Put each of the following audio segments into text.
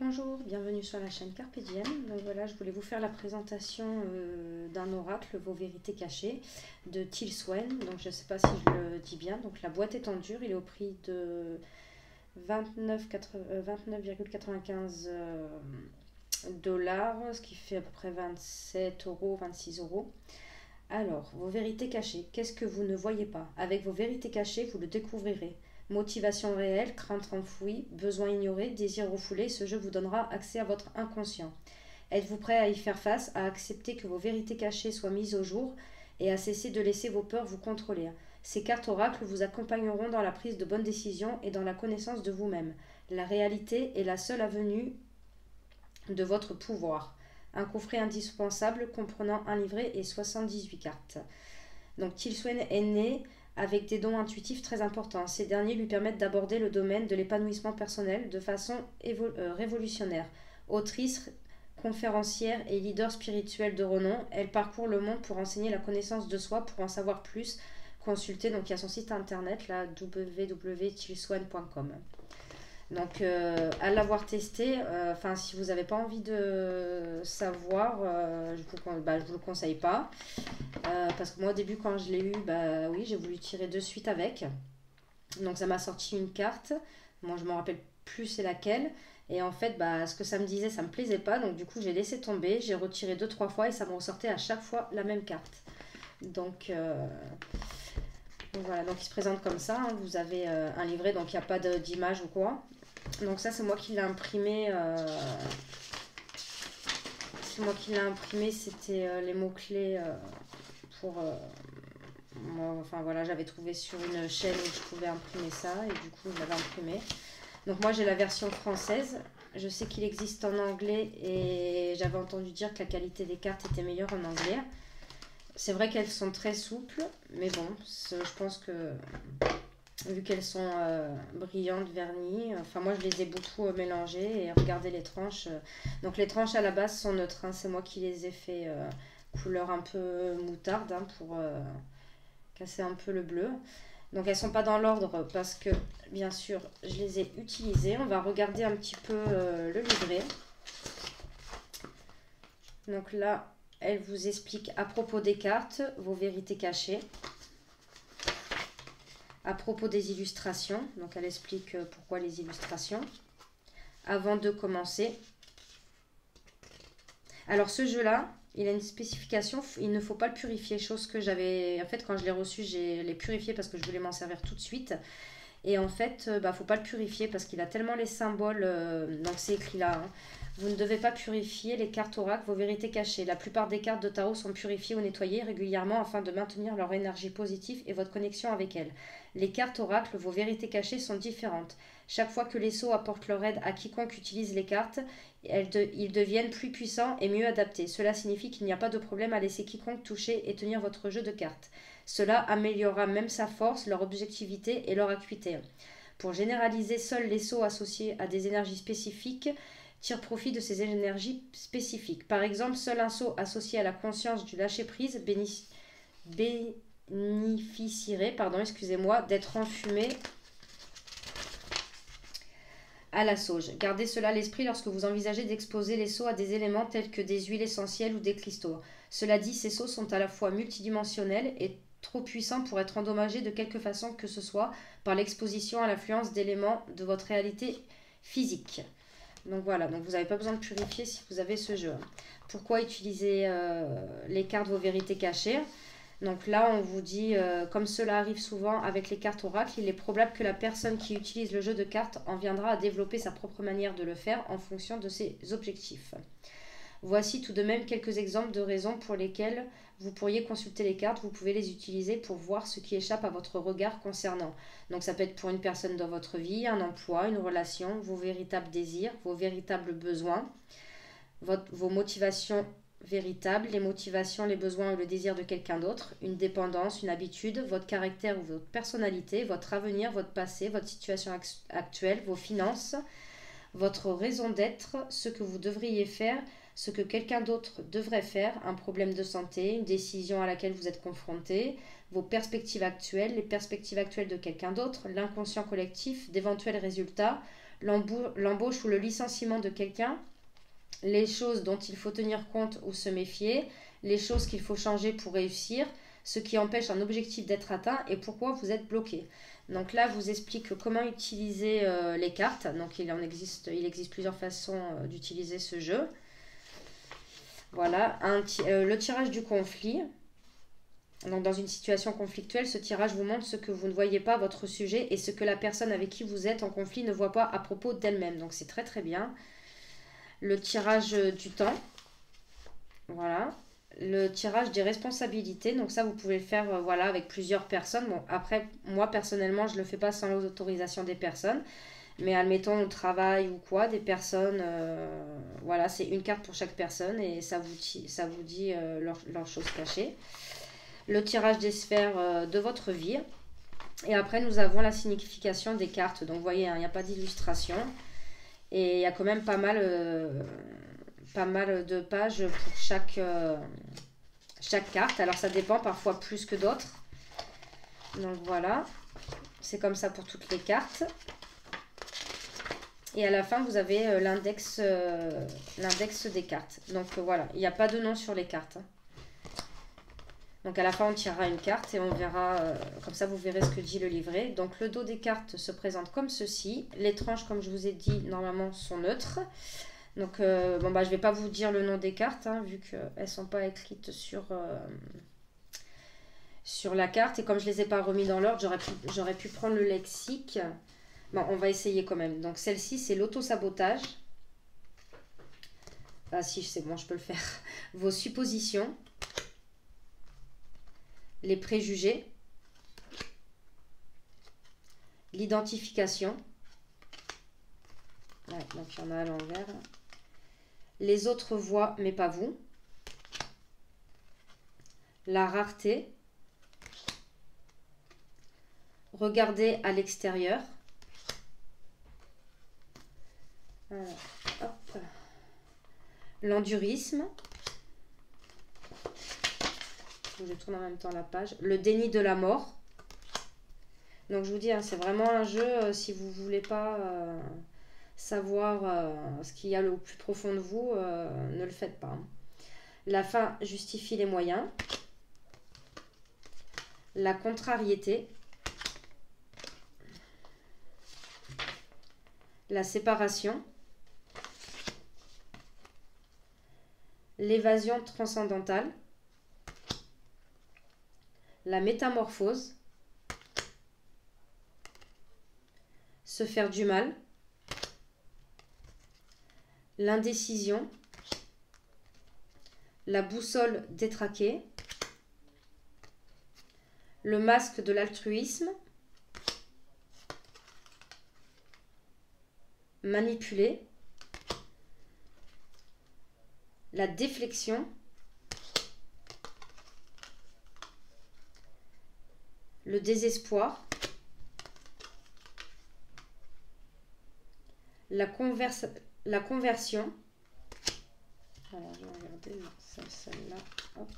Bonjour, bienvenue sur la chaîne Carpe Diem. Donc voilà, je voulais vous faire la présentation d'un oracle, Vos vérités cachées, de Teal Swen. Donc je ne sais pas si je le dis bien. Donc la boîte est en dur, il est au prix de 29,95 dollars, ce qui fait à peu près 27 euros, 26 euros. Alors, vos vérités cachées, qu'est-ce que vous ne voyez pas? Avec vos vérités cachées, vous le découvrirez. Motivation réelle, crainte enfouie, besoin ignoré, désir refoulé, ce jeu vous donnera accès à votre inconscient. Êtes-vous prêt à y faire face, à accepter que vos vérités cachées soient mises au jour et à cesser de laisser vos peurs vous contrôler? Ces cartes oracles vous accompagneront dans la prise de bonnes décisions et dans la connaissance de vous-même. La réalité est la seule avenue de votre pouvoir. Un coffret indispensable comprenant un livret et 78 cartes. Donc Teal Swen est né avec des dons intuitifs très importants. Ces derniers lui permettent d'aborder le domaine de l'épanouissement personnel de façon révolutionnaire. Autrice, conférencière et leader spirituel de renom, elle parcourt le monde pour enseigner la connaissance de soi. Pour en savoir plus, consultez, donc il y a son site internet, là, www.tealswen.com. Donc, à l'avoir testé, si vous n'avez pas envie de savoir, je vous le conseille pas. Parce que moi, au début, quand je l'ai eu, oui, j'ai voulu tirer de suite avec. Donc, ça m'a sorti une carte. Moi, je ne me rappelle plus c'est laquelle. Et en fait, ce que ça me disait, ça ne me plaisait pas. Donc, du coup, j'ai laissé tomber. J'ai retiré 2-3 fois et ça me ressortait à chaque fois la même carte. Donc voilà, donc il se présente comme ça. Hein. Vous avez un livret, donc il n'y a pas d'image ou quoi. Donc ça, c'est moi qui l'ai imprimé. C'était les mots-clés pour... moi, voilà, j'avais trouvé sur une chaîne où je pouvais imprimer ça. Et du coup, je l'avais imprimé. Donc moi, j'ai la version française. Je sais qu'il existe en anglais. Et j'avais entendu dire que la qualité des cartes était meilleure en anglais. C'est vrai qu'elles sont très souples. Mais bon, je pense que... vu qu'elles sont brillantes, vernies. Moi, je les ai beaucoup mélangées. Et regardez les tranches. Donc, les tranches à la base sont neutres. Hein. C'est moi qui les ai fait couleur un peu moutarde pour casser un peu le bleu. Donc, elles ne sont pas dans l'ordre parce que, bien sûr, je les ai utilisées. On va regarder un petit peu le livret. Donc là, elle vous explique à propos des cartes, vos vérités cachées. À propos des illustrations, donc elle explique pourquoi les illustrations. Avant de commencer. Alors ce jeu-là, il a une spécification, il ne faut pas le purifier, chose que j'avais... En fait, quand je l'ai reçu, je l'ai purifié parce que je voulais m'en servir tout de suite. Et en fait, faut pas le purifier parce qu'il a tellement les symboles, donc c'est écrit là, hein. Vous ne devez pas purifier les cartes oracles, vos vérités cachées. La plupart des cartes de tarot sont purifiées ou nettoyées régulièrement afin de maintenir leur énergie positive et votre connexion avec elles. Les cartes oracles, vos vérités cachées, sont différentes. Chaque fois que les sceaux apportent leur aide à quiconque utilise les cartes, ils deviennent plus puissants et mieux adaptés. Cela signifie qu'il n'y a pas de problème à laisser quiconque toucher et tenir votre jeu de cartes. Cela améliorera même sa force, leur objectivité et leur acuité. Pour généraliser, seuls les sceaux associés à des énergies spécifiques tirent profit de ces énergies spécifiques. Par exemple, seul un sceau associé à la conscience du lâcher-prise bénéficierait d'être enfumé à la sauge. Gardez cela à l'esprit lorsque vous envisagez d'exposer les sceaux à des éléments tels que des huiles essentielles ou des cristaux. Cela dit, ces sceaux sont à la fois multidimensionnels et trop puissants pour être endommagés de quelque façon que ce soit par l'exposition à l'influence d'éléments de votre réalité physique. Donc voilà, donc vous n'avez pas besoin de purifier si vous avez ce jeu. Pourquoi utiliser les cartes vos vérités cachées? Donc là, on vous dit, comme cela arrive souvent avec les cartes oracles, il est probable que la personne qui utilise le jeu de cartes en viendra à développer sa propre manière de le faire en fonction de ses objectifs. Voici tout de même quelques exemples de raisons pour lesquelles vous pourriez consulter les cartes. Vous pouvez les utiliser pour voir ce qui échappe à votre regard concernant. Donc ça peut être pour une personne dans votre vie, un emploi, une relation, vos véritables désirs, vos véritables besoins, vos motivations véritables, les motivations, les besoins ou le désir de quelqu'un d'autre, une dépendance, une habitude, votre caractère ou votre personnalité, votre avenir, votre passé, votre situation actuelle, vos finances, votre raison d'être, ce que vous devriez faire, ce que quelqu'un d'autre devrait faire, un problème de santé, une décision à laquelle vous êtes confronté, vos perspectives actuelles, les perspectives actuelles de quelqu'un d'autre, l'inconscient collectif, d'éventuels résultats, l'embauche ou le licenciement de quelqu'un, les choses dont il faut tenir compte ou se méfier, les choses qu'il faut changer pour réussir, ce qui empêche un objectif d'être atteint et pourquoi vous êtes bloqué. Donc là, je vous explique comment utiliser les cartes. Donc il existe plusieurs façons d'utiliser ce jeu. Voilà, le tirage du conflit. Donc dans une situation conflictuelle, ce tirage vous montre ce que vous ne voyez pas à votre sujet et ce que la personne avec qui vous êtes en conflit ne voit pas à propos d'elle-même. Donc c'est très très bien. Le tirage du temps. Voilà. Le tirage des responsabilités. Donc ça, vous pouvez le faire voilà, avec plusieurs personnes. Bon, après, moi personnellement, je ne le fais pas sans l'autorisation des personnes. Mais admettons au travail ou quoi, des personnes, voilà, c'est une carte pour chaque personne et ça vous dit leurs choses cachées. Le tirage des sphères de votre vie. Et après, nous avons la signification des cartes. Donc, vous voyez, il n'y a pas d'illustration. Et il y a quand même pas mal de pages pour chaque carte. Alors, ça dépend, parfois plus que d'autres. Donc, voilà. C'est comme ça pour toutes les cartes. Et à la fin, vous avez l'index des cartes. Donc, voilà, il n'y a pas de nom sur les cartes. Donc à la fin, on tirera une carte et on verra, comme ça vous verrez ce que dit le livret. Donc le dos des cartes se présente comme ceci. Les tranches, comme je vous ai dit, normalement sont neutres. Donc bon, bah, je ne vais pas vous dire le nom des cartes, hein, vu qu'elles ne sont pas écrites sur la carte. Et comme je ne les ai pas remis dans l'ordre, j'aurais pu prendre le lexique. Bon, on va essayer quand même. Donc celle-ci, c'est l'auto-sabotage. Ah si, c'est bon, je peux le faire. Vos suppositions. Les préjugés, l'identification, ouais, donc il y en a à l'envers, les autres voient mais pas vous, la rareté, regarder à l'extérieur, l'endurisme, je tourne en même temps la page, le déni de la mort. Donc je vous dis, hein, c'est vraiment un jeu, si vous ne voulez pas savoir ce qu'il y a le plus profond de vous, ne le faites pas. Hein. La fin justifie les moyens. La contrariété. La séparation. L'évasion transcendantale. La métamorphose, se faire du mal, l'indécision, la boussole détraquée, le masque de l'altruisme, manipuler, la déflexion, le désespoir, la conversion. Alors, je vais regarder celle-là. Hop.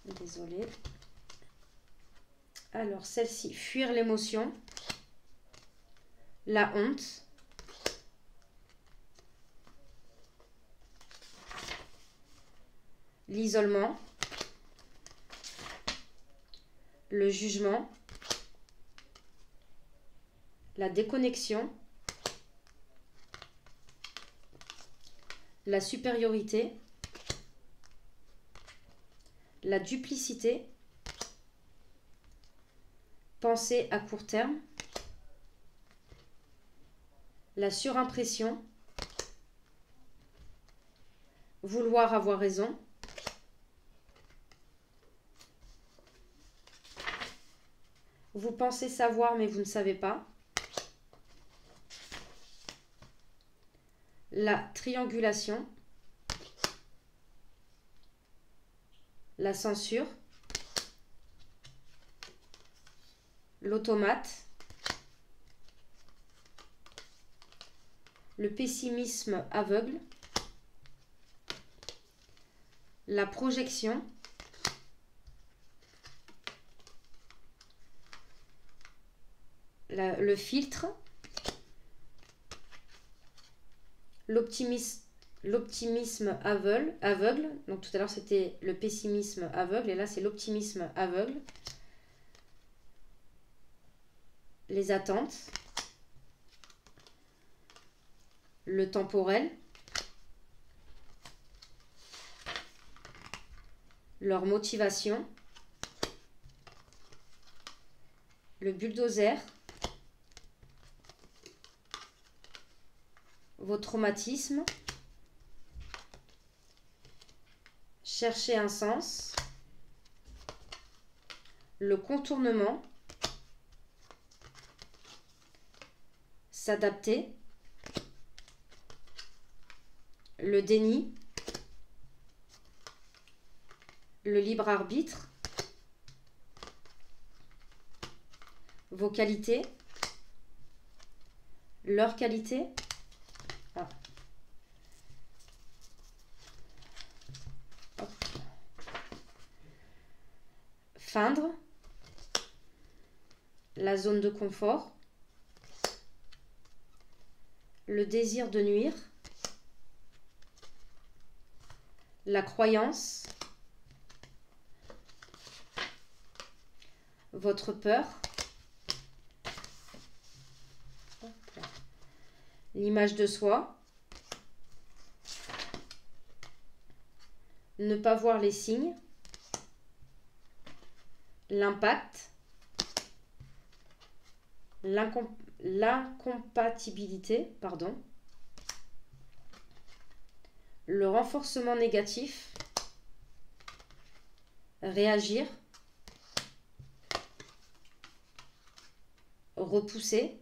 Désolée. Alors, celle-ci, fuir l'émotion, la honte, l'isolement, le jugement, la déconnexion, la supériorité, la duplicité, pensée à court terme, la surimpression, vouloir avoir raison, vous pensez savoir mais vous ne savez pas, la triangulation, la censure, l'automate, le pessimisme aveugle, la projection, le filtre, l'optimisme aveugle. Donc tout à l'heure c'était le pessimisme aveugle et là c'est l'optimisme aveugle. Les attentes, le temporel, leur motivation, le bulldozer, vos traumatismes, chercher un sens, le contournement, s'adapter, le déni, le libre arbitre, vos qualités, leurs qualités, feindre, la zone de confort, le désir de nuire, la croyance, votre peur, l'image de soi, ne pas voir les signes, l'impact, l'incompatibilité, le renforcement négatif, réagir, repousser,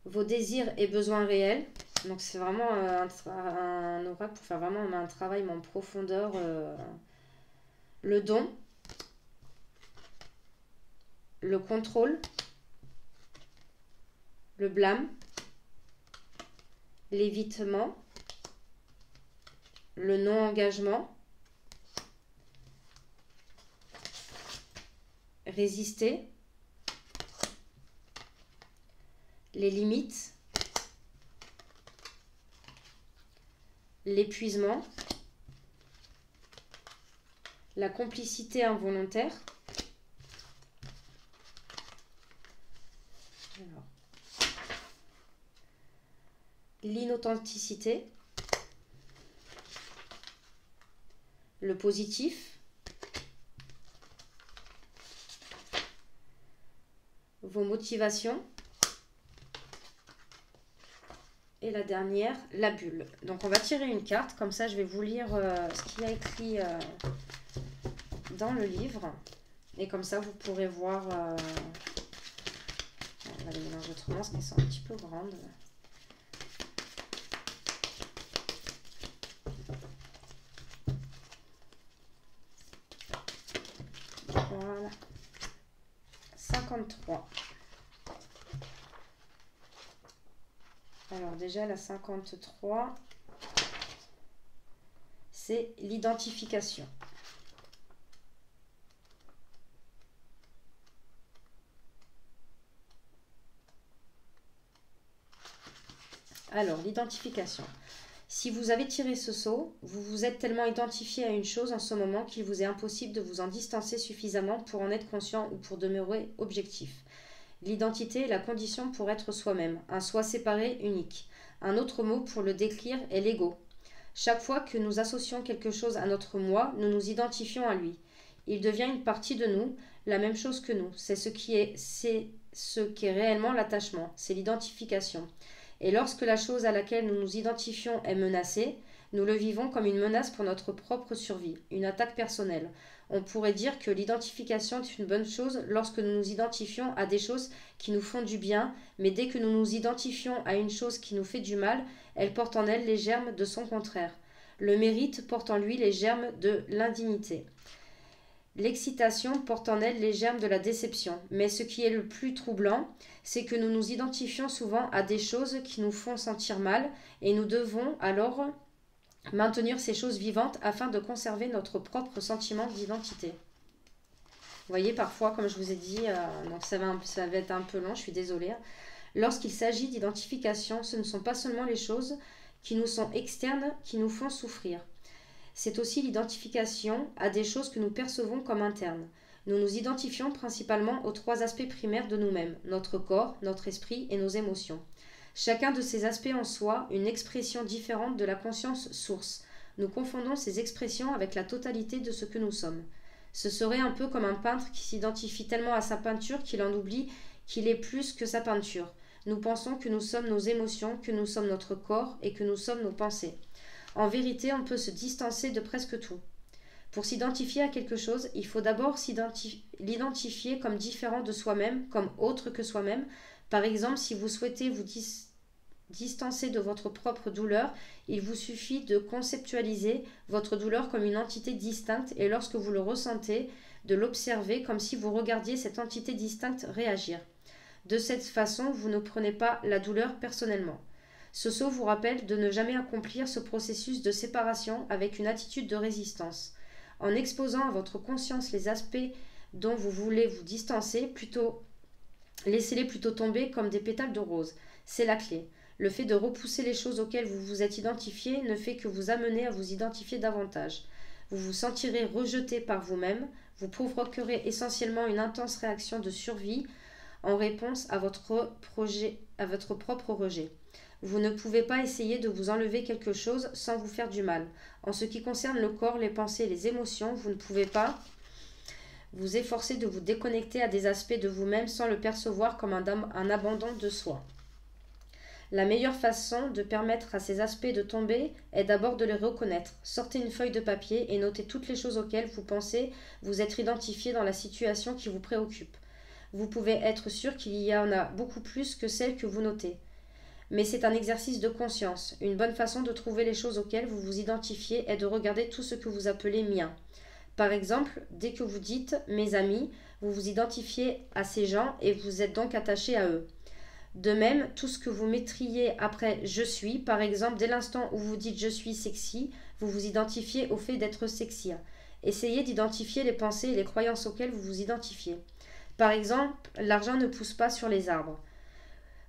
vos désirs et besoins réels. Donc c'est vraiment un oracle pour faire vraiment un travail en profondeur. Le don, le contrôle, le blâme, l'évitement, le non-engagement, résister, les limites, l'épuisement, la complicité involontaire, l'inauthenticité, le positif, vos motivations, et la dernière, la bulle. Donc on va tirer une carte, comme ça je vais vous lire ce qu'il y a écrit dans le livre, et comme ça vous pourrez voir, on va les mélanger autrement parce qu'elles sont un petit peu grandes. Voilà, 53. Alors déjà la 53, c'est l'identification. Alors l'identification. Si vous avez tiré ce sceau, vous vous êtes tellement identifié à une chose en ce moment qu'il vous est impossible de vous en distancer suffisamment pour en être conscient ou pour demeurer objectif. L'identité est la condition pour être soi-même, un soi séparé, unique. Un autre mot pour le décrire est l'ego. Chaque fois que nous associons quelque chose à notre moi, nous nous identifions à lui. Il devient une partie de nous, la même chose que nous. C'est ce qu'est réellement l'attachement, c'est l'identification. Et lorsque la chose à laquelle nous nous identifions est menacée, nous le vivons comme une menace pour notre propre survie, une attaque personnelle. On pourrait dire que l'identification est une bonne chose lorsque nous nous identifions à des choses qui nous font du bien, mais dès que nous nous identifions à une chose qui nous fait du mal, elle porte en elle les germes de son contraire. Le mérite porte en lui les germes de l'indignité. L'excitation porte en elle les germes de la déception. Mais ce qui est le plus troublant, c'est que nous nous identifions souvent à des choses qui nous font sentir mal, et nous devons alors maintenir ces choses vivantes afin de conserver notre propre sentiment d'identité. voyez, parfois, comme je vous ai dit, donc ça va être un peu long, je suis désolée. Lorsqu'il s'agit d'identification, ce ne sont pas seulement les choses qui nous sont externes qui nous font souffrir. C'est aussi l'identification à des choses que nous percevons comme internes. Nous nous identifions principalement aux 3 aspects primaires de nous-mêmes, notre corps, notre esprit et nos émotions. Chacun de ces aspects en soi, une expression différente de la conscience source. Nous confondons ces expressions avec la totalité de ce que nous sommes. Ce serait un peu comme un peintre qui s'identifie tellement à sa peinture qu'il en oublie qu'il est plus que sa peinture. Nous pensons que nous sommes nos émotions, que nous sommes notre corps et que nous sommes nos pensées. En vérité, on peut se distancer de presque tout. Pour s'identifier à quelque chose, il faut d'abord l'identifier comme différent de soi-même, comme autre que soi-même. Par exemple, si vous souhaitez vous distancer de votre propre douleur, il vous suffit de conceptualiser votre douleur comme une entité distincte et lorsque vous le ressentez, de l'observer comme si vous regardiez cette entité distincte réagir. De cette façon, vous ne prenez pas la douleur personnellement. Ce saut vous rappelle de ne jamais accomplir ce processus de séparation avec une attitude de résistance. En exposant à votre conscience les aspects dont vous voulez vous distancer, laissez-les plutôt tomber comme des pétales de rose. C'est la clé. Le fait de repousser les choses auxquelles vous vous êtes identifié ne fait que vous amener à vous identifier davantage. Vous vous sentirez rejeté par vous-même, vous provoquerez essentiellement une intense réaction de survie en réponse à votre propre rejet. Vous ne pouvez pas essayer de vous enlever quelque chose sans vous faire du mal. En ce qui concerne le corps, les pensées et les émotions, vous ne pouvez pas vous efforcer de vous déconnecter à des aspects de vous-même sans le percevoir comme un abandon de soi. La meilleure façon de permettre à ces aspects de tomber est d'abord de les reconnaître. Sortez une feuille de papier et notez toutes les choses auxquelles vous pensez vous être identifié dans la situation qui vous préoccupe. Vous pouvez être sûr qu'il y en a beaucoup plus que celles que vous notez. Mais c'est un exercice de conscience. Une bonne façon de trouver les choses auxquelles vous vous identifiez est de regarder tout ce que vous appelez mien. Par exemple, dès que vous dites « mes amis », vous vous identifiez à ces gens et vous êtes donc attaché à eux. De même, tout ce que vous mettriez après « je suis », par exemple, dès l'instant où vous dites « je suis sexy », vous vous identifiez au fait d'être sexy. Essayez d'identifier les pensées et les croyances auxquelles vous vous identifiez. Par exemple, « l'argent ne pousse pas sur les arbres »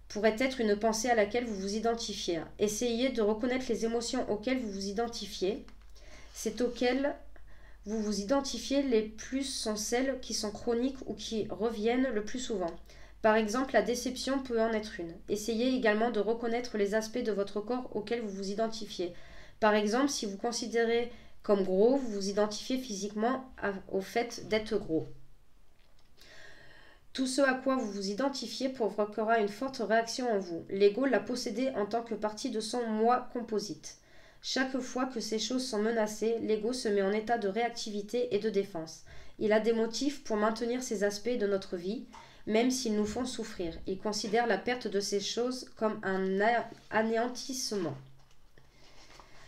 pourrait être une pensée à laquelle vous vous identifiez. Essayez de reconnaître les émotions auxquelles vous vous identifiez. C'est auxquelles vous vous identifiez les plus sont celles qui sont chroniques ou qui reviennent le plus souvent. Par exemple, la déception peut en être une. Essayez également de reconnaître les aspects de votre corps auxquels vous vous identifiez. Par exemple, si vous considérez comme gros, vous vous identifiez physiquement au fait d'être gros. Tout ce à quoi vous vous identifiez provoquera une forte réaction en vous. L'ego l'a possédé en tant que partie de son moi composite. Chaque fois que ces choses sont menacées, l'ego se met en état de réactivité et de défense. Il a des motifs pour maintenir ces aspects de notre vie, même s'ils nous font souffrir. Il considère la perte de ces choses comme un anéantissement.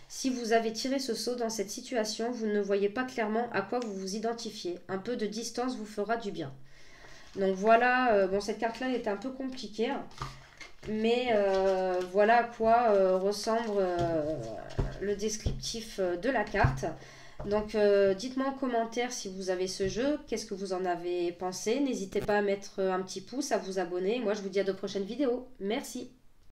Si vous avez tiré ce saut dans cette situation, vous ne voyez pas clairement à quoi vous vous identifiez. Un peu de distance vous fera du bien. Donc voilà, cette carte-là est un peu compliquée, mais voilà à quoi ressemble le descriptif de la carte. Donc dites-moi en commentaire si vous avez ce jeu, qu'est-ce que vous en avez pensé. N'hésitez pas à mettre un petit pouce, à vous abonner. Moi je vous dis à de prochaines vidéos. Merci.